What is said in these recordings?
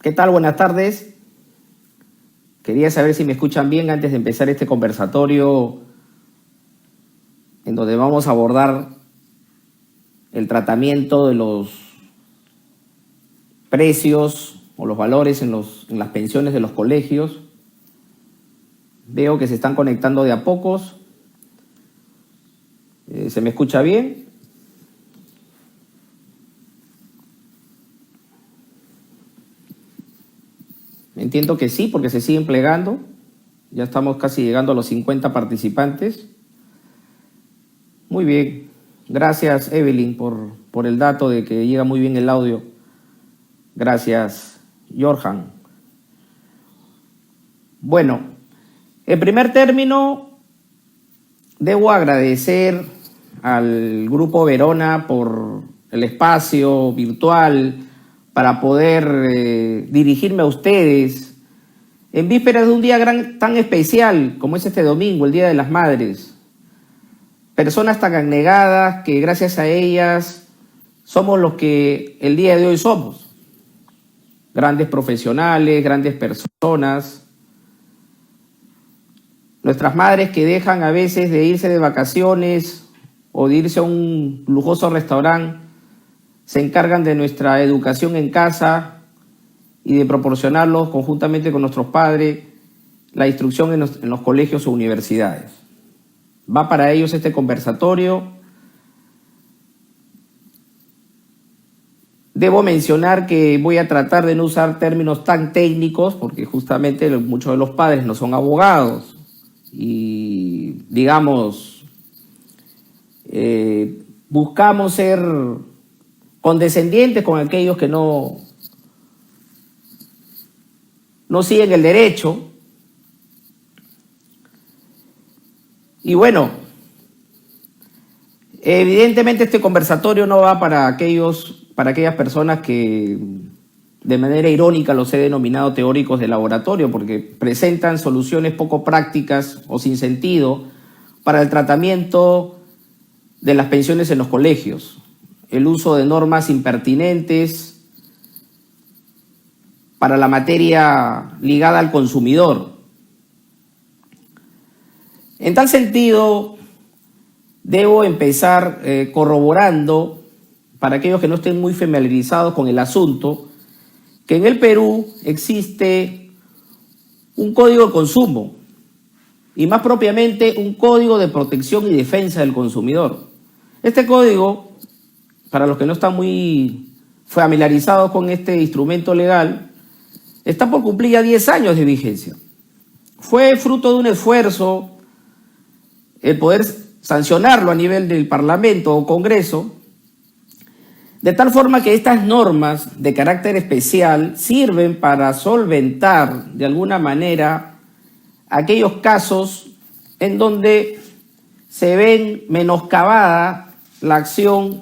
¿Qué tal? Buenas tardes. Quería saber si me escuchan bien antes de empezar este conversatorio en donde vamos a abordar el tratamiento de los precios o los valores en las pensiones de los colegios. Veo que se están conectando de a pocos. ¿Se me escucha bien? Entiendo que sí, porque se siguen plegando. Ya estamos casi llegando a los 50 participantes. Muy bien. Gracias, Evelyn, por el dato de que llega muy bien el audio. Gracias, Jorjan. Bueno, en primer término, debo agradecer al Grupo Verona por el espacio virtual para poder dirigirme a ustedes en vísperas de un día tan especial como es este domingo, el Día de las Madres. Personas tan abnegadas que gracias a ellas somos los que el día de hoy somos. Grandes profesionales, grandes personas. Nuestras madres que dejan a veces de irse de vacaciones o de irse a un lujoso restaurante, se encargan de nuestra educación en casa y de proporcionarlos conjuntamente con nuestros padres la instrucción en los colegios o universidades. Va para ellos este conversatorio. Debo mencionar que voy a tratar de no usar términos tan técnicos porque justamente muchos de los padres no son abogados y, digamos, buscamos ser condescendientes con aquellos que no siguen el derecho. Y bueno, evidentemente este conversatorio no va para aquellas personas que de manera irónica los he denominado teóricos de laboratorio, porque presentan soluciones poco prácticas o sin sentido para el tratamiento de las pensiones en los colegios. El uso de normas impertinentes para la materia ligada al consumidor. En tal sentido, debo empezar corroborando, para aquellos que no estén muy familiarizados con el asunto, que en el Perú existe un código de consumo y más propiamente un código de protección y defensa del consumidor. Este código, para los que no están muy familiarizados con este instrumento legal, está por cumplir ya 10 años de vigencia. Fue fruto de un esfuerzo el poder sancionarlo a nivel del Parlamento o Congreso, de tal forma que estas normas de carácter especial sirven para solventar de alguna manera aquellos casos en donde se ven menoscabada la acción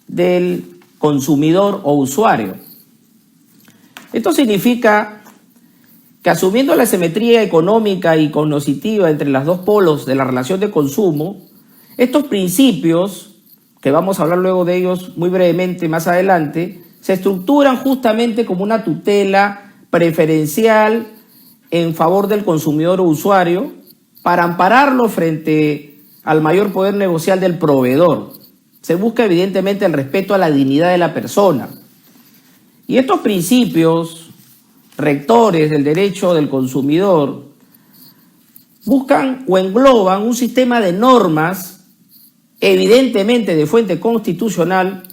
del consumidor o usuario. Esto significa que, asumiendo la simetría económica y cognitiva entre los dos polos de la relación de consumo, estos principios, que vamos a hablar luego de ellos muy brevemente más adelante, se estructuran justamente como una tutela preferencial en favor del consumidor o usuario para ampararlo frente al mayor poder negocial del proveedor. Se busca evidentemente el respeto a la dignidad de la persona. Y estos principios rectores del derecho del consumidor buscan o engloban un sistema de normas evidentemente de fuente constitucional.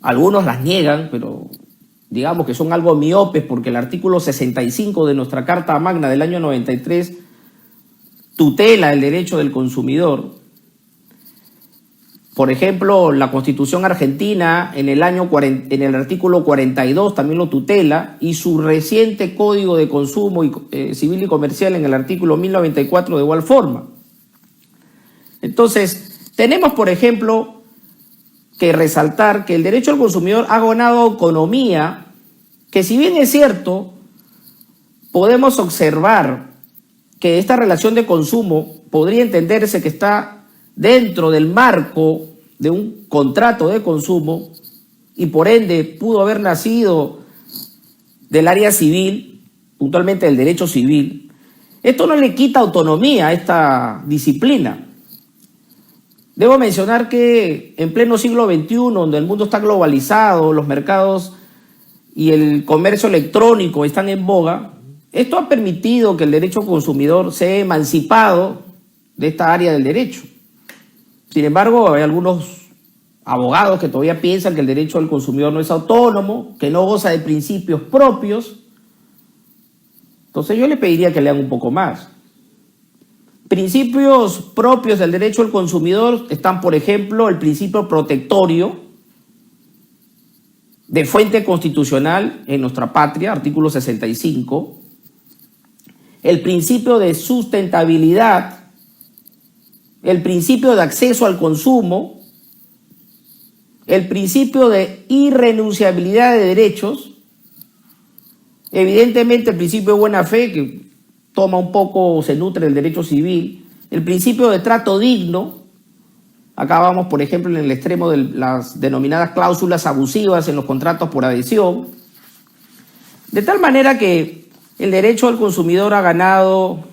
Algunos las niegan, pero digamos que son algo miopes porque el artículo 65 de nuestra Carta Magna del año 93 tutela el derecho del consumidor. Por ejemplo, la Constitución argentina en el artículo 42 también lo tutela, y su reciente Código de Consumo Civil y Comercial en el artículo 1094 de igual forma. Entonces, tenemos, por ejemplo, que resaltar que el derecho al consumidor ha ganado autonomía, que si bien es cierto, podemos observar que esta relación de consumo podría entenderse que está dentro del marco de un contrato de consumo y por ende pudo haber nacido del área civil, puntualmente del derecho civil, esto no le quita autonomía a esta disciplina. Debo mencionar que en pleno siglo XXI, donde el mundo está globalizado, los mercados y el comercio electrónico están en boga, esto ha permitido que el derecho consumidor sea emancipado de esta área del derecho. Sin embargo, hay algunos abogados que todavía piensan que el derecho del consumidor no es autónomo, que no goza de principios propios. Entonces yo le pediría que lean un poco más. Principios propios del derecho del consumidor están, por ejemplo, el principio protectorio de fuente constitucional en nuestra patria, artículo 65, el principio de sustentabilidad, el principio de acceso al consumo, el principio de irrenunciabilidad de derechos, evidentemente el principio de buena fe, que toma un poco, se nutre del derecho civil, el principio de trato digno. Acá vamos, por ejemplo, en el extremo de las denominadas cláusulas abusivas en los contratos por adhesión, de tal manera que el derecho al consumidor ha ganado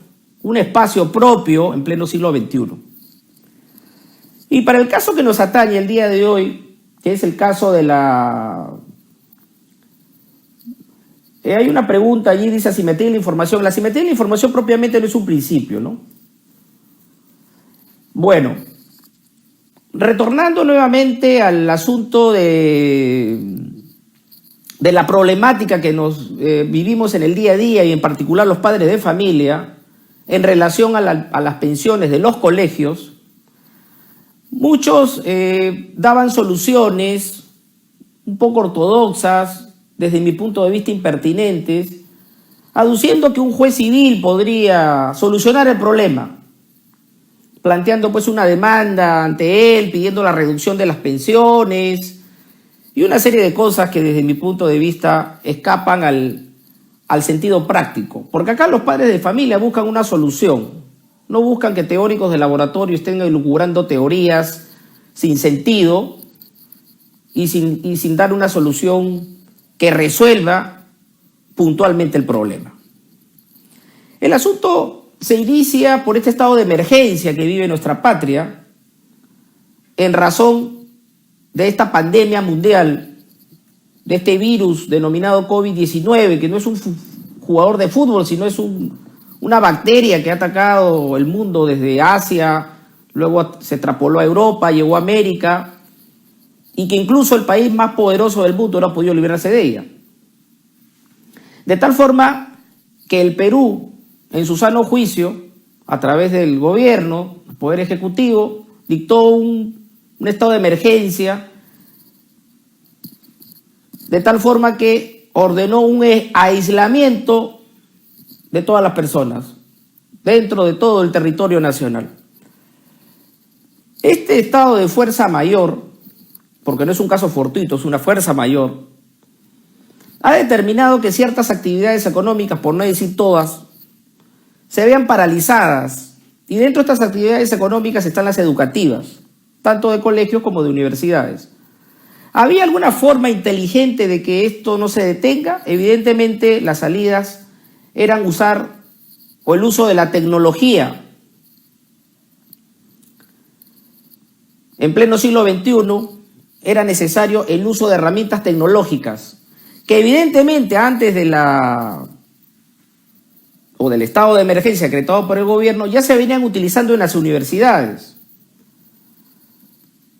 un espacio propio en pleno siglo XXI. Y para el caso que nos atañe el día de hoy, que es el caso de la... hay una pregunta allí, dice asimetría de la información. La asimetría de la información propiamente no es un principio, ¿no? Bueno, retornando nuevamente al asunto de la problemática que nos vivimos en el día a día y en particular los padres de familia en relación a las pensiones de los colegios, muchos daban soluciones un poco ortodoxas, desde mi punto de vista impertinentes, aduciendo que un juez civil podría solucionar el problema, planteando pues una demanda ante él, pidiendo la reducción de las pensiones y una serie de cosas que desde mi punto de vista escapan al sentido práctico. Porque acá los padres de familia buscan una solución, no buscan que teóricos de laboratorio estén elucubrando teorías sin sentido y sin dar una solución que resuelva puntualmente el problema. El asunto se inicia por este estado de emergencia que vive nuestra patria en razón de esta pandemia mundial, de este virus denominado COVID-19, que no es un jugador de fútbol, sino es una bacteria que ha atacado el mundo desde Asia, luego se trapoló a Europa, llegó a América, y que incluso el país más poderoso del mundo no ha podido librarse de ella. De tal forma que el Perú, en su sano juicio, a través del gobierno, el Poder Ejecutivo, dictó un estado de emergencia, de tal forma que ordenó un aislamiento de todas las personas, dentro de todo el territorio nacional. Este estado de fuerza mayor, porque no es un caso fortuito, es una fuerza mayor, ha determinado que ciertas actividades económicas, por no decir todas, se vean paralizadas. Y dentro de estas actividades económicas están las educativas, tanto de colegios como de universidades. ¿Había alguna forma inteligente de que esto no se detenga? Evidentemente las salidas eran usar o el uso de la tecnología. En pleno siglo XXI era necesario el uso de herramientas tecnológicas que evidentemente antes del estado de emergencia decretado por el gobierno ya se venían utilizando en las universidades.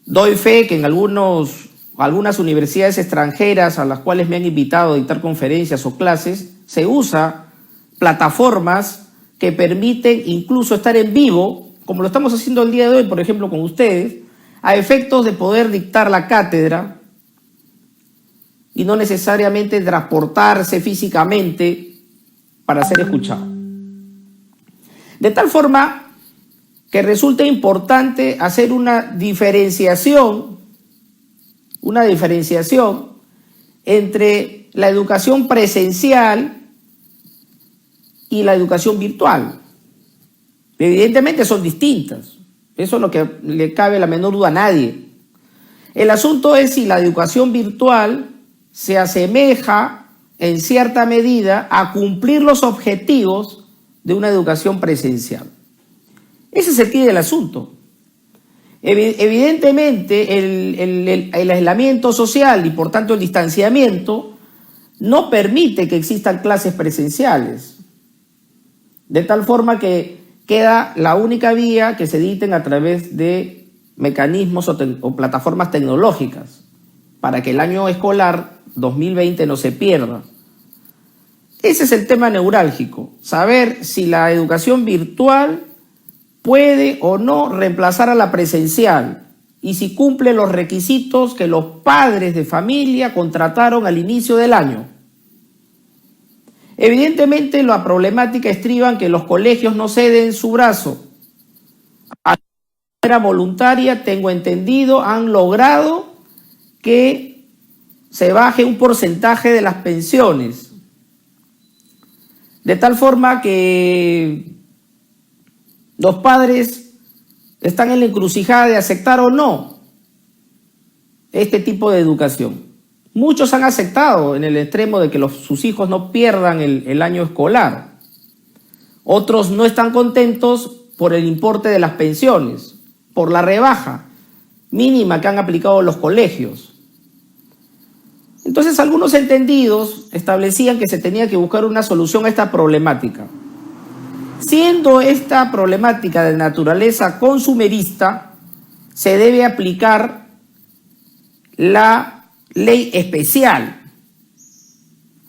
Doy fe que en algunas universidades extranjeras a las cuales me han invitado a dictar conferencias o clases, se usa plataformas que permiten incluso estar en vivo, como lo estamos haciendo el día de hoy, por ejemplo, con ustedes, a efectos de poder dictar la cátedra y no necesariamente transportarse físicamente para ser escuchado. De tal forma que resulta importante hacer una diferenciación entre la educación presencial y la educación virtual. Evidentemente son distintas. Eso es lo que le cabe la menor duda a nadie. El asunto es si la educación virtual se asemeja en cierta medida, a cumplir los objetivos de una educación presencial. Ese es el quid del asunto. Evidentemente, el aislamiento social y, por tanto, el distanciamiento no permite que existan clases presenciales, de tal forma que queda la única vía que se dicten a través de mecanismos o plataformas tecnológicas para que el año escolar 2020 no se pierda. Ese es el tema neurálgico, saber si la educación virtual puede o no reemplazar a la presencial y si cumple los requisitos que los padres de familia contrataron al inicio del año. Evidentemente, la problemática estriba en que los colegios no ceden su brazo. A manera voluntaria, tengo entendido, han logrado que se baje un porcentaje de las pensiones, de tal forma que los padres están en la encrucijada de aceptar o no este tipo de educación. Muchos han aceptado en el extremo de que sus hijos no pierdan el año escolar. Otros no están contentos por el importe de las pensiones, por la rebaja mínima que han aplicado los colegios. Entonces, algunos entendidos establecían que se tenía que buscar una solución a esta problemática. Siendo esta problemática de naturaleza consumerista, se debe aplicar la ley especial.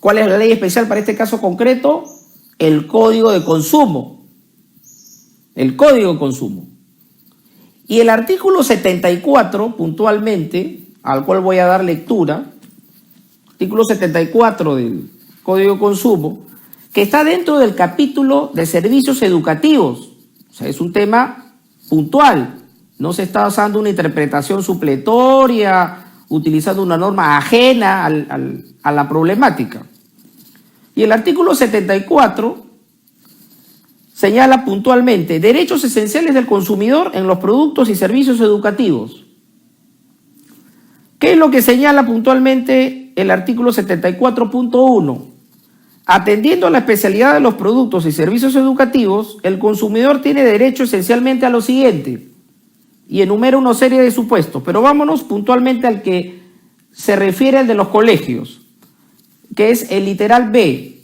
¿Cuál es la ley especial para este caso concreto? El Código de Consumo. El Código de Consumo. Y el artículo 74, puntualmente, al cual voy a dar lectura, artículo 74 del Código de Consumo, que está dentro del capítulo de servicios educativos. O sea, es un tema puntual. No se está usando una interpretación supletoria, utilizando una norma ajena a la problemática. Y el artículo 74 señala puntualmente derechos esenciales del consumidor en los productos y servicios educativos. ¿Qué es lo que señala puntualmente el artículo 74.1? Atendiendo a la especialidad de los productos y servicios educativos, el consumidor tiene derecho esencialmente a lo siguiente, y enumera una serie de supuestos, pero vámonos puntualmente al que se refiere al de los colegios, que es el literal B.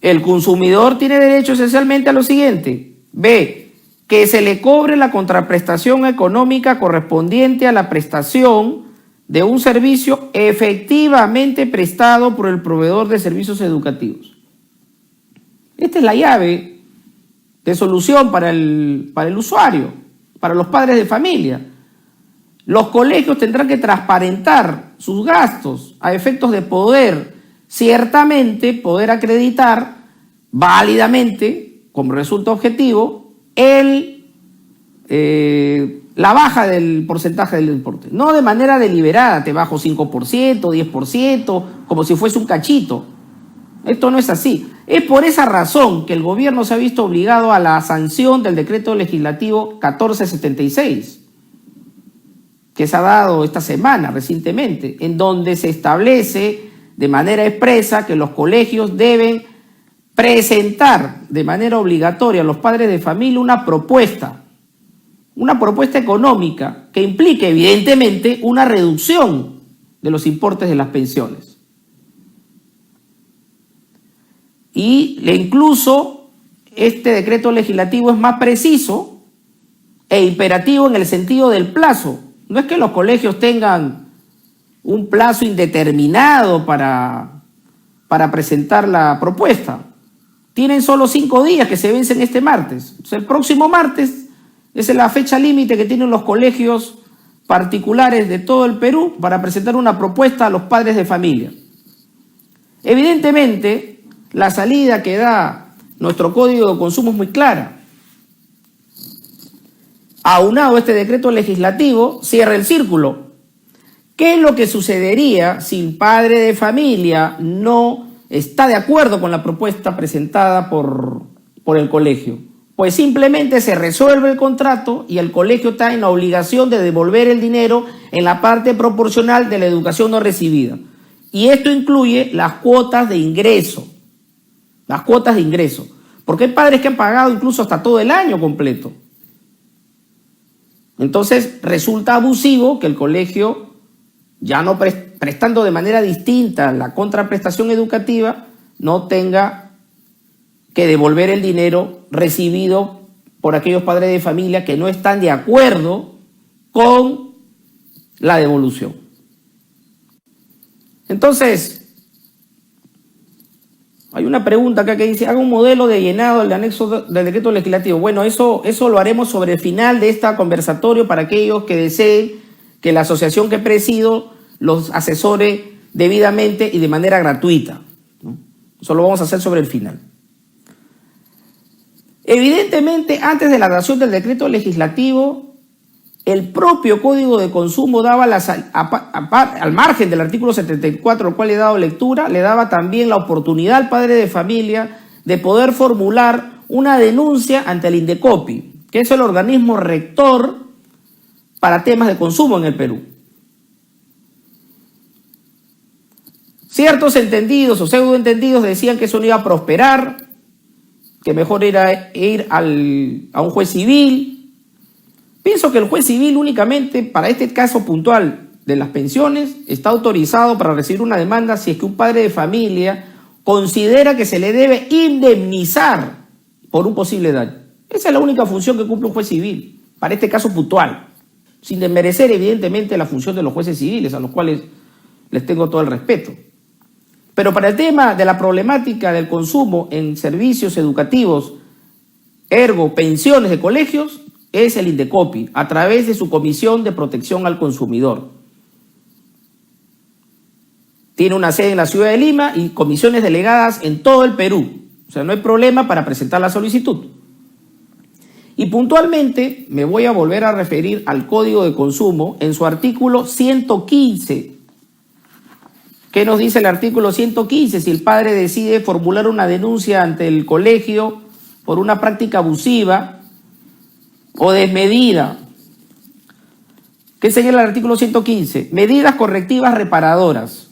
El consumidor tiene derecho esencialmente a lo siguiente. B. Que se le cobre la contraprestación económica correspondiente a la prestación de un servicio efectivamente prestado por el proveedor de servicios educativos. Esta es la llave de solución para el usuario, para los padres de familia. Los colegios tendrán que transparentar sus gastos a efectos de poder, ciertamente, poder acreditar válidamente, como resultado objetivo, la baja del porcentaje del importe. No de manera deliberada, te bajo 5%, 10%, como si fuese un cachito. Esto no es así. Es por esa razón que el gobierno se ha visto obligado a la sanción del decreto legislativo 1476, que se ha dado esta semana recientemente, en donde se establece de manera expresa que los colegios deben presentar de manera obligatoria a los padres de familia una propuesta económica que implique evidentemente una reducción de los importes de las pensiones. Y incluso este decreto legislativo es más preciso e imperativo en el sentido del plazo. No es que los colegios tengan un plazo indeterminado para presentar la propuesta. Tienen solo 5 días que se vencen este martes. O sea, el próximo martes es la fecha límite que tienen los colegios particulares de todo el Perú para presentar una propuesta a los padres de familia. Evidentemente, la salida que da nuestro Código de Consumo es muy clara. Aunado este decreto legislativo, cierra el círculo. ¿Qué es lo que sucedería si el padre de familia no está de acuerdo con la propuesta presentada por el colegio? Pues simplemente se resuelve el contrato y el colegio está en la obligación de devolver el dinero en la parte proporcional de la educación no recibida. Y esto incluye las cuotas de ingreso. Las cuotas de ingreso. Porque hay padres que han pagado incluso hasta todo el año completo. Entonces resulta abusivo que el colegio, ya no prestando de manera distinta la contraprestación educativa, no tenga que devolver el dinero recibido por aquellos padres de familia que no están de acuerdo con la devolución. Entonces, hay una pregunta acá que dice, haga un modelo de llenado del anexo del decreto legislativo. Bueno, eso lo haremos sobre el final de este conversatorio para aquellos que deseen que la asociación que presido los asesore debidamente y de manera gratuita, ¿no? Eso lo vamos a hacer sobre el final. Evidentemente, antes de la dación del decreto legislativo, el propio Código de Consumo daba al margen del artículo 74, al cual le he dado lectura, le daba también la oportunidad al padre de familia de poder formular una denuncia ante el Indecopi, que es el organismo rector para temas de consumo en el Perú. Ciertos entendidos o pseudoentendidos decían que eso no iba a prosperar, que mejor era ir a un juez civil. Pienso que el juez civil únicamente para este caso puntual de las pensiones está autorizado para recibir una demanda si es que un padre de familia considera que se le debe indemnizar por un posible daño. Esa es la única función que cumple un juez civil para este caso puntual, sin desmerecer evidentemente la función de los jueces civiles, a los cuales les tengo todo el respeto. Pero para el tema de la problemática del consumo en servicios educativos, ergo pensiones de colegios, es el Indecopi, a través de su Comisión de Protección al Consumidor. Tiene una sede en la ciudad de Lima y comisiones delegadas en todo el Perú. O sea, no hay problema para presentar la solicitud. Y puntualmente me voy a volver a referir al Código de Consumo en su artículo 115. ¿Qué nos dice el artículo 115? Si el padre decide formular una denuncia ante el colegio por una práctica abusiva o desmedida. ¿Qué señala el artículo 115? Medidas correctivas reparadoras.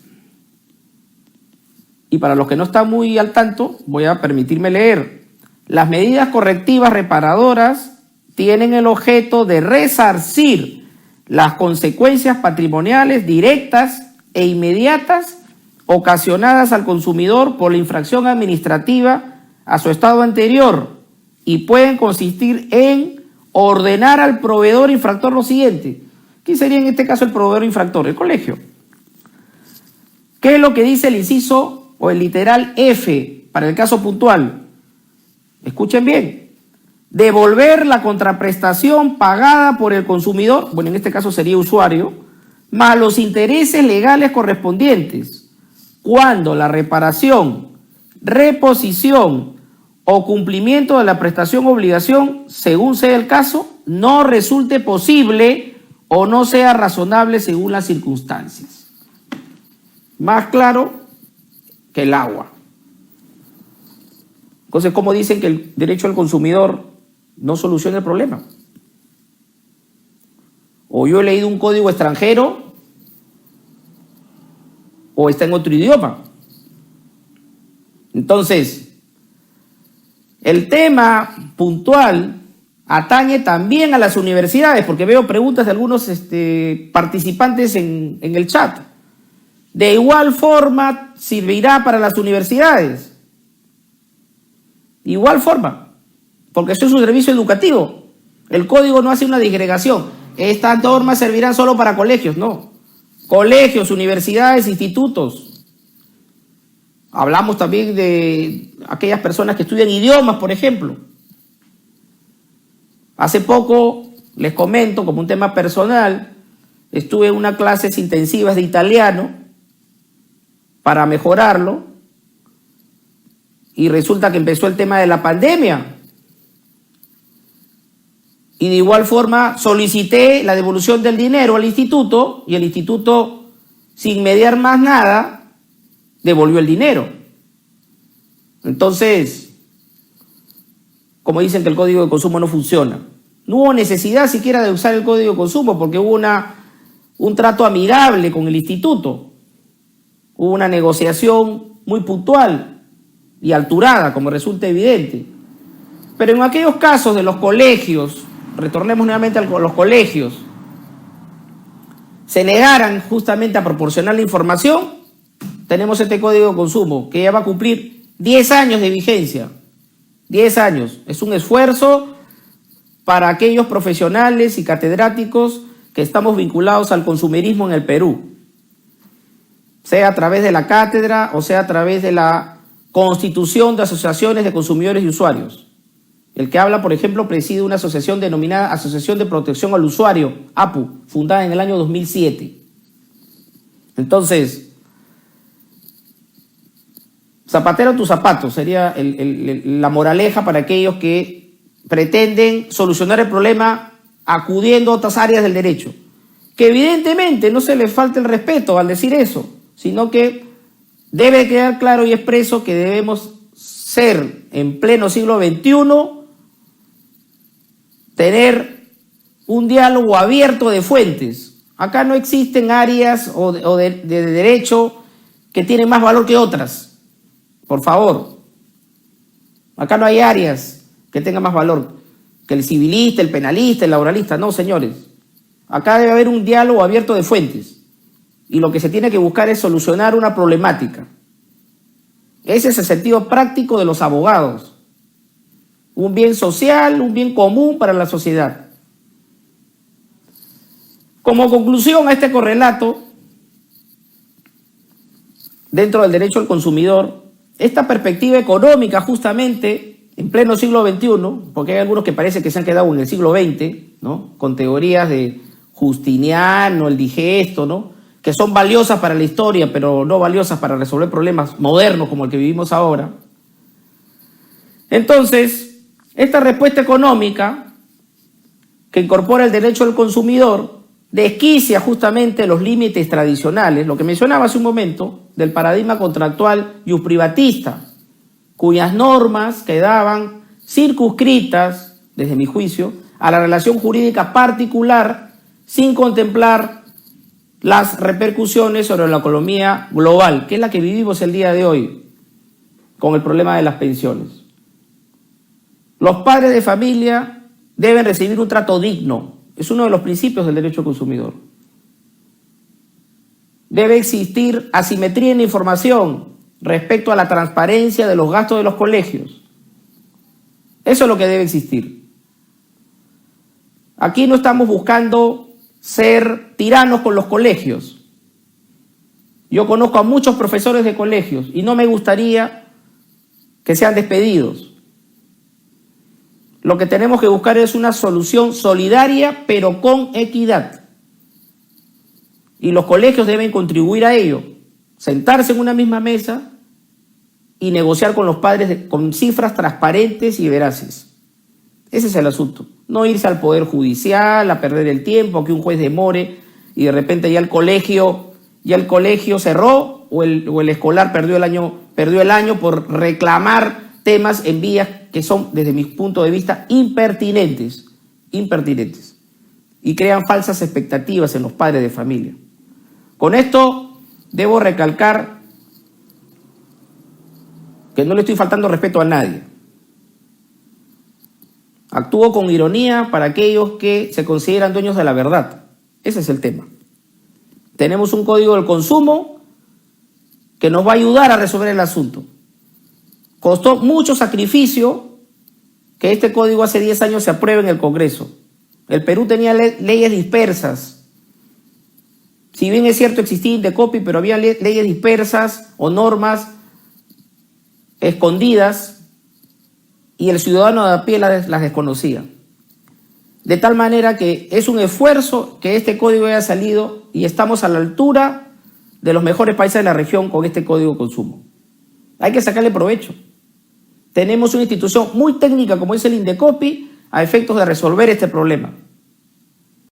Y para los que no están muy al tanto, voy a permitirme leer. Las medidas correctivas reparadoras tienen el objeto de resarcir las consecuencias patrimoniales directas e inmediatas ocasionadas al consumidor por la infracción administrativa a su estado anterior y pueden consistir en ordenar al proveedor infractor lo siguiente. ¿Quién sería en este caso el proveedor infractor? El colegio. ¿Qué es lo que dice el inciso o el literal F para el caso puntual? Escuchen bien. Devolver la contraprestación pagada por el consumidor, bueno, en este caso sería usuario, más los intereses legales correspondientes, cuando la reparación, reposición o cumplimiento de la prestación o obligación, según sea el caso, no resulte posible o no sea razonable según las circunstancias. Más claro que el agua. Entonces, ¿cómo dicen que el derecho al consumidor no soluciona el problema? O yo he leído un código extranjero o está en otro idioma. Entonces, el tema puntual atañe también a las universidades, porque veo preguntas de algunos participantes en el chat. De igual forma, servirá para las universidades. De igual forma, porque eso es un servicio educativo. El código no hace una disgregación. Estas normas servirán solo para colegios, no. Colegios, universidades, institutos. Hablamos también de aquellas personas que estudian idiomas, por ejemplo. Hace poco, les comento como un tema personal, estuve en unas clases intensivas de italiano para mejorarlo y resulta que empezó el tema de la pandemia. Y de igual forma solicité la devolución del dinero al instituto y el instituto, sin mediar más nada, devolvió el dinero. Entonces, como dicen que el Código de Consumo no funciona, no hubo necesidad siquiera de usar el Código de Consumo porque hubo un trato amigable con el instituto. hubo una negociación muy puntual y alturada, como resulta evidente. Pero en aquellos casos de los colegios, retornemos nuevamente a los colegios, se negaran justamente a proporcionar la información, tenemos este Código de Consumo que ya va a cumplir 10 años de vigencia. 10 años. Es un esfuerzo para aquellos profesionales y catedráticos que estamos vinculados al consumerismo en el Perú, sea a través de la cátedra o sea a través de la constitución de asociaciones de consumidores y usuarios. El que habla, por ejemplo, preside una asociación denominada Asociación de Protección al Usuario, APU, fundada en el año 2007. Entonces, zapatero a tus zapatos sería la moraleja para aquellos que pretenden solucionar el problema acudiendo a otras áreas del derecho. Que evidentemente no se les falte el respeto al decir eso, sino que debe quedar claro y expreso que debemos ser en pleno siglo XXI, tener un diálogo abierto de fuentes. Acá no existen áreas de derecho que tienen más valor que otras. Por favor. Acá no hay áreas que tengan más valor que el civilista, el penalista, el laboralista. No, señores. Acá debe haber un diálogo abierto de fuentes. Y lo que se tiene que buscar es solucionar una problemática. Ese es el sentido práctico de los abogados. Un bien social, un bien común para la sociedad. Como conclusión a este correlato, dentro del derecho al consumidor, esta perspectiva económica justamente en pleno siglo XXI, porque hay algunos que parece que se han quedado en el siglo XX, ¿no? Con teorías de Justiniano, el digesto, ¿no? Que son valiosas para la historia, pero no valiosas para resolver problemas modernos como el que vivimos ahora. Entonces, esta respuesta económica que incorpora el derecho al consumidor desquicia justamente los límites tradicionales, lo que mencionaba hace un momento, del paradigma contractual iusprivatista, cuyas normas quedaban circunscritas, desde mi juicio, a la relación jurídica particular sin contemplar las repercusiones sobre la economía global, que es la que vivimos el día de hoy con el problema de las pensiones. Los padres de familia deben recibir un trato digno. Es uno de los principios del derecho al consumidor. Debe existir asimetría en la información respecto a la transparencia de los gastos de los colegios. Eso es lo que debe existir. Aquí no estamos buscando ser tiranos con los colegios. Yo conozco a muchos profesores de colegios y no me gustaría que sean despedidos. Lo que tenemos que buscar es una solución solidaria, pero con equidad. Y los colegios deben contribuir a ello. Sentarse en una misma mesa y negociar con los padres con cifras transparentes y veraces. Ese es el asunto. No irse al Poder Judicial, a perder el tiempo, a que un juez demore y de repente ya el colegio cerró o el escolar perdió el año por reclamar temas en vías que son, desde mi punto de vista, impertinentes, y crean falsas expectativas en los padres de familia. Con esto debo recalcar que no le estoy faltando respeto a nadie. Actúo con ironía para aquellos que se consideran dueños de la verdad. Ese es el tema. Tenemos un código del consumo que nos va a ayudar a resolver el asunto. Costó mucho sacrificio que este código hace 10 años se apruebe en el Congreso. El Perú tenía leyes dispersas. Si bien es cierto existía Indecopi, pero había leyes dispersas o normas escondidas y el ciudadano de a pie las desconocía. De tal manera que es un esfuerzo que este código haya salido y estamos a la altura de los mejores países de la región con este código de consumo. Hay que sacarle provecho. Tenemos una institución muy técnica como es el Indecopi a efectos de resolver este problema.